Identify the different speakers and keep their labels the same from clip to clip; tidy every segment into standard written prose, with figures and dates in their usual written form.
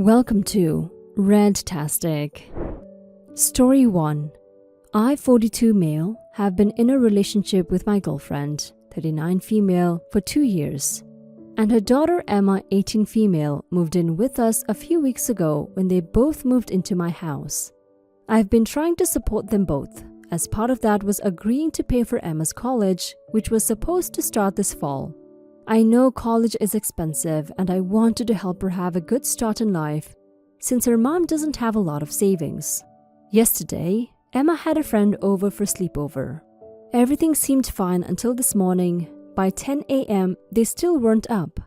Speaker 1: Welcome to Redtastic. Story 1. I, 42 male, have been in a relationship with my girlfriend, 39 female, for 2 years. And her daughter Emma, 18 female, moved in with us a few weeks ago when they both moved into my house. I've been trying to support them both. As part of that was agreeing to pay for Emma's college, which was supposed to start this fall. I know college is expensive and I wanted to help her have a good start in life since her mom doesn't have a lot of savings. Yesterday, Emma had a friend over for sleepover. Everything seemed fine until this morning. By 10 a.m., they still weren't up,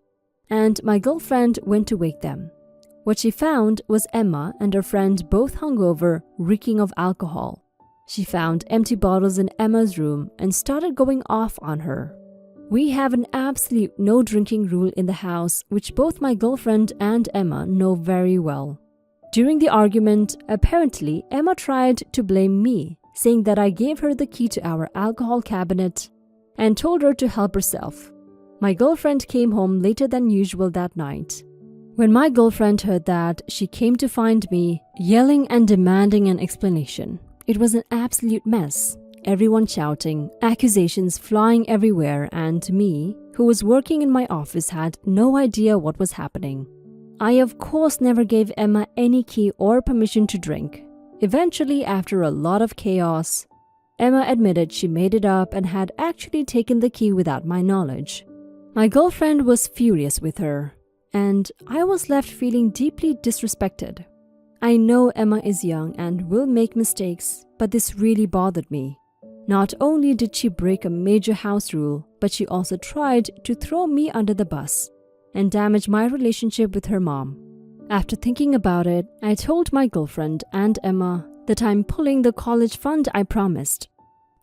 Speaker 1: and my girlfriend went to wake them. What she found was Emma and her friend both hungover, reeking of alcohol. She found empty bottles in Emma's room and started going off on her. We have an absolute no drinking rule in the house, which both my girlfriend and Emma know very well. During the argument, apparently Emma tried to blame me, saying that I gave her the key to our alcohol cabinet and told her to help herself. My girlfriend came home later than usual that night. When my girlfriend heard that, she came to find me, yelling and demanding an explanation. It was an absolute mess. Everyone shouting, accusations flying everywhere, and me, who was working in my office, had no idea what was happening. I of course never gave Emma any key or permission to drink. Eventually, after a lot of chaos, Emma admitted she made it up and had actually taken the key without my knowledge. My girlfriend was furious with her, and I was left feeling deeply disrespected. I know Emma is young and will make mistakes, but this really bothered me. Not only did she break a major house rule, but she also tried to throw me under the bus and damage my relationship with her mom. After thinking about it, I told my girlfriend and Emma that I'm pulling the college fund I promised.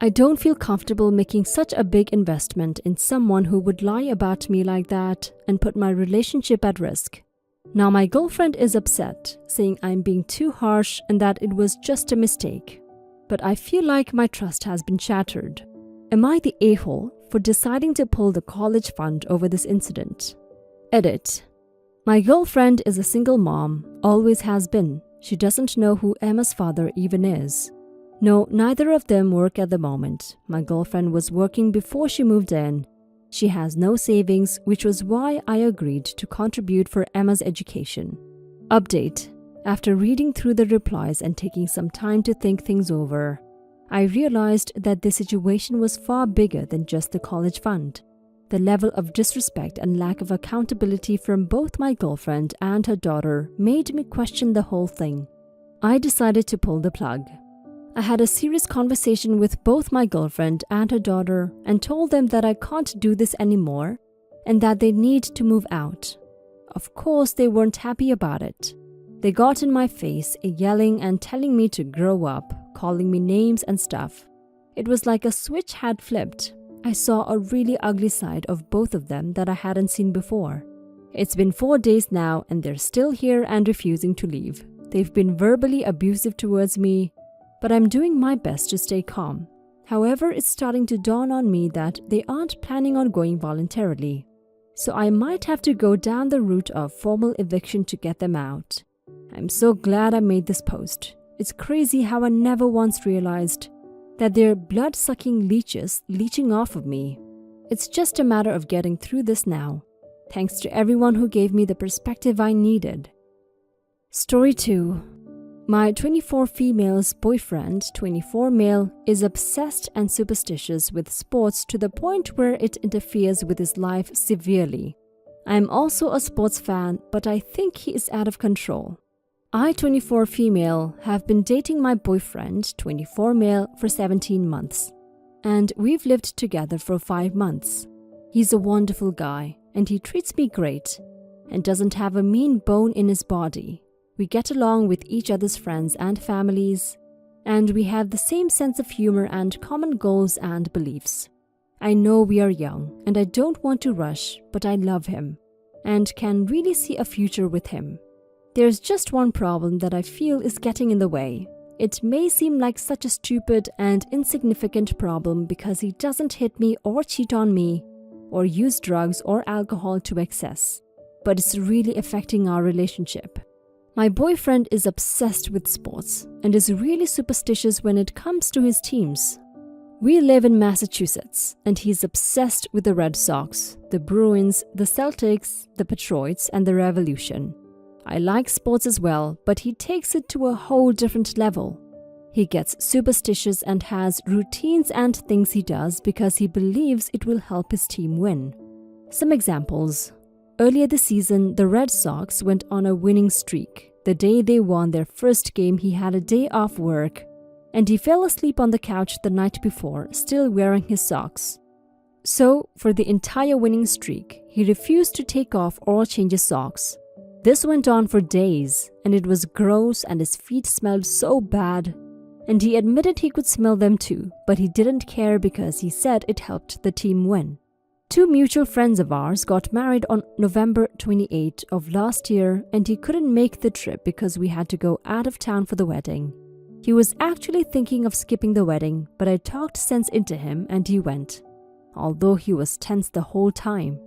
Speaker 1: I don't feel comfortable making such a big investment in someone who would lie about me like that and put my relationship at risk. Now my girlfriend is upset, saying I'm being too harsh and that it was just a mistake. But I feel like my trust has been shattered. Am I the a-hole for deciding to pull the college fund over this incident? Edit. My girlfriend is a single mom, always has been. She doesn't know who Emma's father even is. No, neither of them work at the moment. My girlfriend was working before she moved in. She has no savings, which was why I agreed to contribute for Emma's education. Update. After reading through the replies and taking some time to think things over, I realized that the situation was far bigger than just the college fund. The level of disrespect and lack of accountability from both my girlfriend and her daughter made me question the whole thing. I decided to pull the plug. I had a serious conversation with both my girlfriend and her daughter and told them that I can't do this anymore and that they need to move out. Of course, they weren't happy about it. They got in my face, yelling and telling me to grow up, calling me names and stuff. It was like a switch had flipped. I saw a really ugly side of both of them that I hadn't seen before. It's been 4 days now and they're still here and refusing to leave. They've been verbally abusive towards me, but I'm doing my best to stay calm. However, it's starting to dawn on me that they aren't planning on going voluntarily. So I might have to go down the route of formal eviction to get them out. I'm so glad I made this post. It's crazy how I never once realized that they're blood-sucking leeches leeching off of me. It's just a matter of getting through this now. Thanks to everyone who gave me the perspective I needed. Story 2. My 24 female's boyfriend, 24 male, is obsessed and superstitious with sports to the point where it interferes with his life severely. I'm also a sports fan, but I think he is out of control. I, 24 female, have been dating my boyfriend, 24 male, for 17 months. And we've lived together for 5 months. He's a wonderful guy, and he treats me great, and doesn't have a mean bone in his body. We get along with each other's friends and families, and we have the same sense of humor and common goals and beliefs. I know we are young, and I don't want to rush, but I love him, and can really see a future with him. There's just one problem that I feel is getting in the way. It may seem like such a stupid and insignificant problem because he doesn't hit me or cheat on me or use drugs or alcohol to excess, but it's really affecting our relationship. My boyfriend is obsessed with sports and is really superstitious when it comes to his teams. We live in Massachusetts, and he's obsessed with the Red Sox, the Bruins, the Celtics, the Patriots, and the Revolution. I like sports as well, but he takes it to a whole different level. He gets superstitious and has routines and things he does because he believes it will help his team win. Some examples. Earlier this season, the Red Sox went on a winning streak. The day they won their first game, he had a day off work, and he fell asleep on the couch the night before, still wearing his socks. So, for the entire winning streak, he refused to take off or change his socks. This went on for days, and it was gross and his feet smelled so bad. And he admitted he could smell them too, but he didn't care because he said it helped the team win. 2 mutual friends of ours got married on November 28 of last year, and he couldn't make the trip because we had to go out of town for the wedding. He was actually thinking of skipping the wedding, but I talked sense into him and he went, although he was tense the whole time.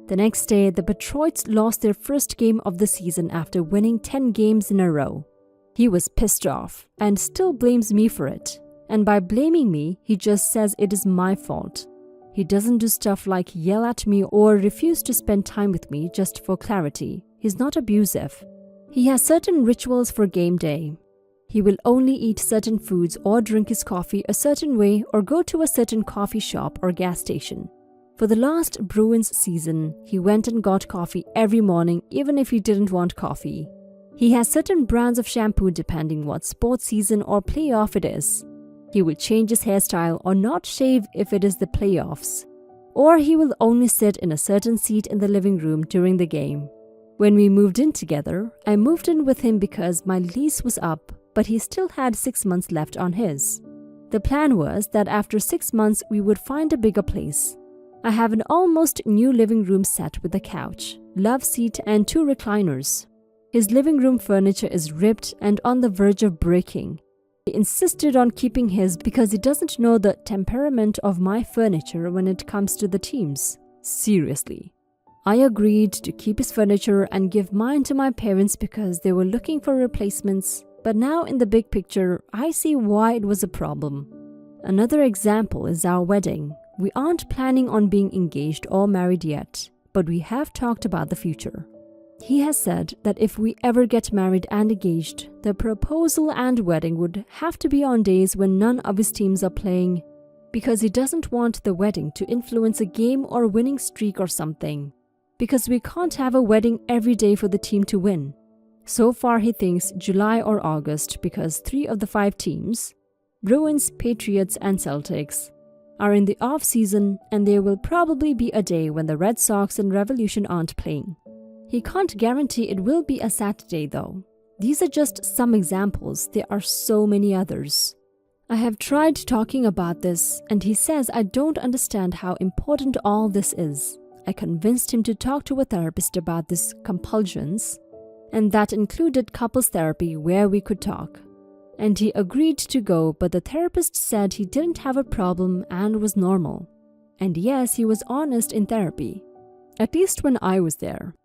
Speaker 1: The next day, the Patriots lost their first game of the season after winning 10 games in a row. He was pissed off and still blames me for it. And by blaming me, he just says it is my fault. He doesn't do stuff like yell at me or refuse to spend time with me just for clarity. He's not abusive. He has certain rituals for game day. He will only eat certain foods or drink his coffee a certain way or go to a certain coffee shop or gas station. For the last Bruins season, he went and got coffee every morning even if he didn't want coffee. He has certain brands of shampoo depending what sports season or playoff it is. He will change his hairstyle or not shave if it is the playoffs. Or he will only sit in a certain seat in the living room during the game. When we moved in together, I moved in with him because my lease was up, but he still had 6 months left on his. The plan was that after 6 months we would find a bigger place. I have an almost new living room set with a couch, love seat and 2 recliners. His living room furniture is ripped and on the verge of breaking. He insisted on keeping his because he doesn't know the temperament of my furniture when it comes to the teams. Seriously. I agreed to keep his furniture and give mine to my parents because they were looking for replacements. But now in the big picture, I see why it was a problem. Another example is our wedding. We aren't planning on being engaged or married yet, but we have talked about the future. He has said that if we ever get married and engaged, the proposal and wedding would have to be on days when none of his teams are playing, because he doesn't want the wedding to influence a game or winning streak or something, because we can't have a wedding every day for the team to win. So far he thinks July or August because 3 of the 5 teams, Bruins, Patriots and Celtics, are in the off-season and there will probably be a day when the Red Sox and Revolution aren't playing. He can't guarantee it will be a Saturday though. These are just some examples, there are so many others. I have tried talking about this and he says I don't understand how important all this is. I convinced him to talk to a therapist about these compulsions, and that included couples therapy where we could talk. And he agreed to go, but the therapist said he didn't have a problem and was normal. And yes, he was honest in therapy, at least when I was there.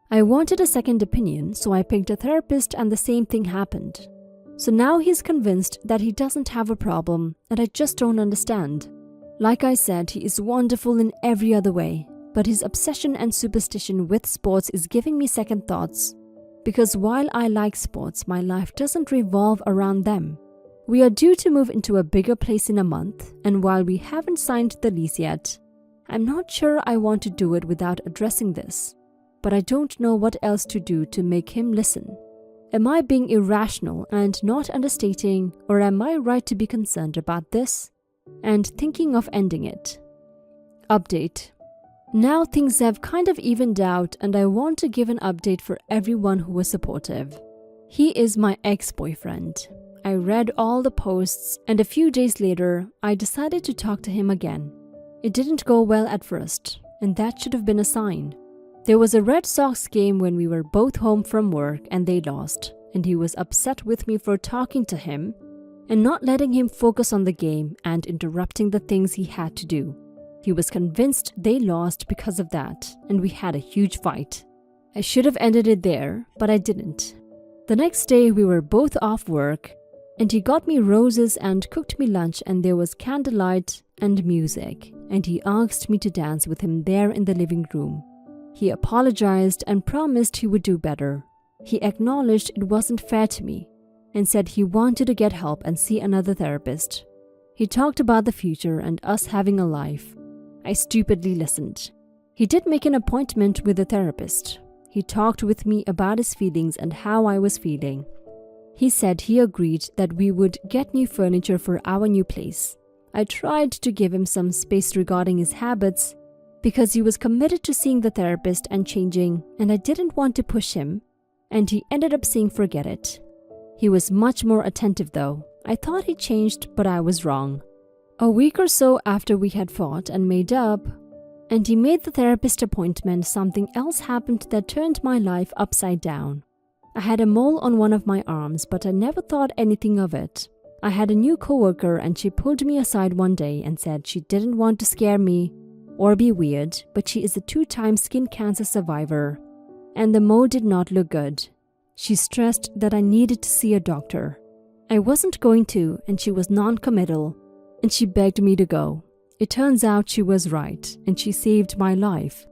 Speaker 1: I wanted a second opinion, so I picked a therapist and the same thing happened. So now he's convinced that he doesn't have a problem, and I just don't understand. Like I said, he is wonderful in every other way, but his obsession and superstition with sports is giving me second thoughts. Because while I like sports, my life doesn't revolve around them. We are due to move into a bigger place in a month, and while we haven't signed the lease yet, I'm not sure I want to do it without addressing this. But I don't know what else to do to make him listen. Am I being irrational and not understating, or am I right to be concerned about this and thinking of ending it? Update. Now things have kind of evened out and I want to give an update for everyone who was supportive. He is my ex-boyfriend. I read all the posts and a few days later, I decided to talk to him again. It didn't go well at first, and that should have been a sign. There was a Red Sox game when we were both home from work and they lost, and he was upset with me for talking to him and not letting him focus on the game and interrupting the things he had to do. He was convinced they lost because of that, and we had a huge fight. I should have ended it there, but I didn't. The next day, we were both off work, and he got me roses and cooked me lunch, and there was candlelight and music, and he asked me to dance with him there in the living room. He apologized and promised he would do better. He acknowledged it wasn't fair to me and said he wanted to get help and see another therapist. He talked about the future and us having a life. I stupidly listened. He did make an appointment with a therapist. He talked with me about his feelings and how I was feeling. He said he agreed that we would get new furniture for our new place. I tried to give him some space regarding his habits because he was committed to seeing the therapist and changing, and I didn't want to push him, and he ended up saying forget it. He was much more attentive though. I thought he changed, but I was wrong. A week or so after we had fought and made up, and he made the therapist appointment, something else happened that turned my life upside down. I had a mole on one of my arms, but I never thought anything of it. I had a new coworker and she pulled me aside one day and said she didn't want to scare me or be weird, but she is a 2-time skin cancer survivor, and the mole did not look good. She stressed that I needed to see a doctor. I wasn't going to, and she was non-committal, and she begged me to go. It turns out she was right, and she saved my life.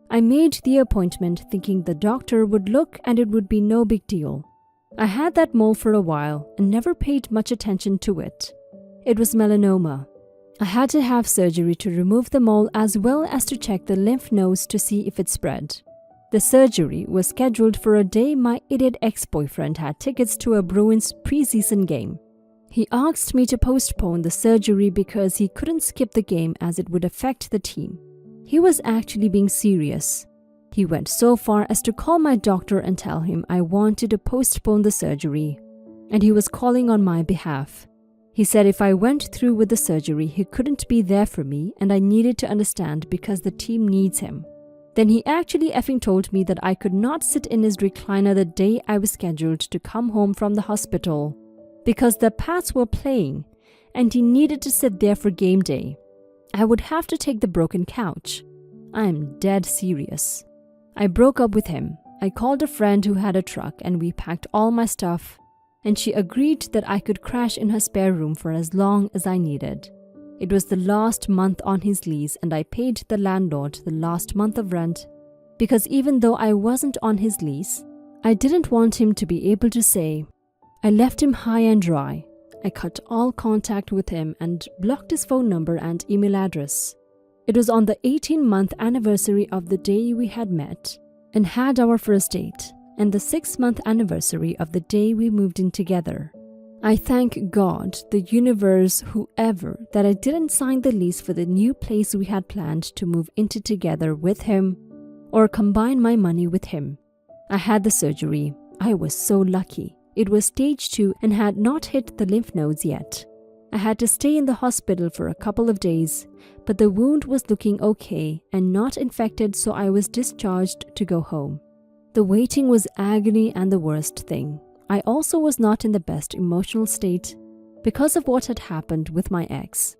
Speaker 1: I made the appointment thinking the doctor would look and it would be no big deal. I had that mole for a while and never paid much attention to it. It was melanoma. I had to have surgery to remove the mole as well as to check the lymph nodes to see if it spread. The surgery was scheduled for a day my idiot ex-boyfriend had tickets to a Bruins preseason game. He asked me to postpone the surgery because he couldn't skip the game as it would affect the team. He was actually being serious. He went so far as to call my doctor and tell him I wanted to postpone the surgery, and he was calling on my behalf. He said if I went through with the surgery, he couldn't be there for me and I needed to understand because the team needs him. Then he actually effing told me that I could not sit in his recliner the day I was scheduled to come home from the hospital because the Pats were playing and he needed to sit there for game day. I would have to take the broken couch. I'm dead serious. I broke up with him. I called a friend who had a truck and we packed all my stuff, and she agreed that I could crash in her spare room for as long as I needed. It was the last month on his lease and I paid the landlord the last month of rent because even though I wasn't on his lease, I didn't want him to be able to say, I left him high and dry. I cut all contact with him and blocked his phone number and email address. It was on the 18-month anniversary of the day we had met and had our first date, and the 6-month anniversary of the day we moved in together. I thank God, the universe, whoever, that I didn't sign the lease for the new place we had planned to move into together with him or combine my money with him. I had the surgery. I was so lucky. It was stage 2 and had not hit the lymph nodes yet. I had to stay in the hospital for a couple of days, but the wound was looking okay and not infected, so I was discharged to go home. The waiting was agony and the worst thing. I also was not in the best emotional state because of what had happened with my ex.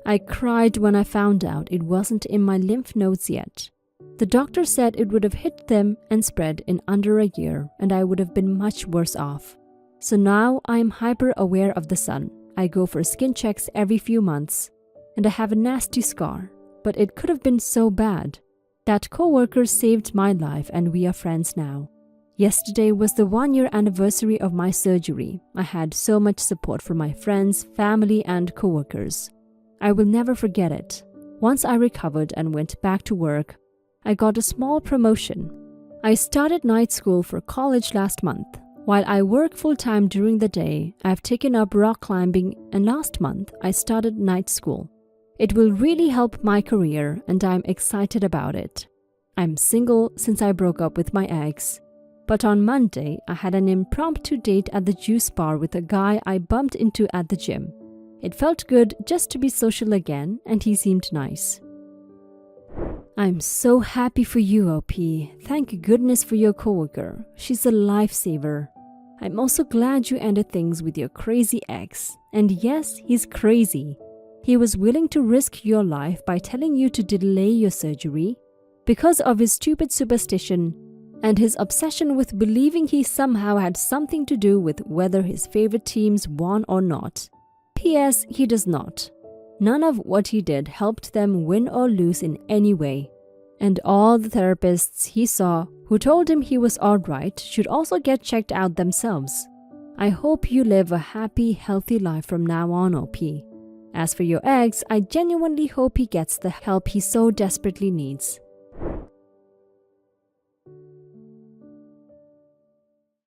Speaker 1: I cried when I found out it wasn't in my lymph nodes yet. The doctor said it would have hit them and spread in under a year and I would have been much worse off. So now I am hyper aware of the sun. I go for skin checks every few months and I have a nasty scar, but it could have been so bad. That coworker saved my life and we are friends now. Yesterday was the 1-year anniversary of my surgery. I had so much support from my friends, family, and coworkers. I will never forget it. Once I recovered and went back to work, I got a small promotion. I started night school for college last month. While I work full-time during the day, I've taken up rock climbing, and last month I started night school. It will really help my career and I'm excited about it. I'm single since I broke up with my ex. But on Monday, I had an impromptu date at the juice bar with a guy I bumped into at the gym. It felt good just to be social again, and he seemed nice. I'm so happy for you, OP. Thank goodness for your coworker. She's a lifesaver. I'm also glad you ended things with your crazy ex. And yes, he's crazy. He was willing to risk your life by telling you to delay your surgery because of his stupid superstition and his obsession with believing he somehow had something to do with whether his favorite teams won or not. P.S. He does not. None of what he did helped them win or lose in any way. And all the therapists he saw who told him he was alright should also get checked out themselves. I hope you live a happy, healthy life from now on, OP. As for your ex, I genuinely hope he gets the help he so desperately needs.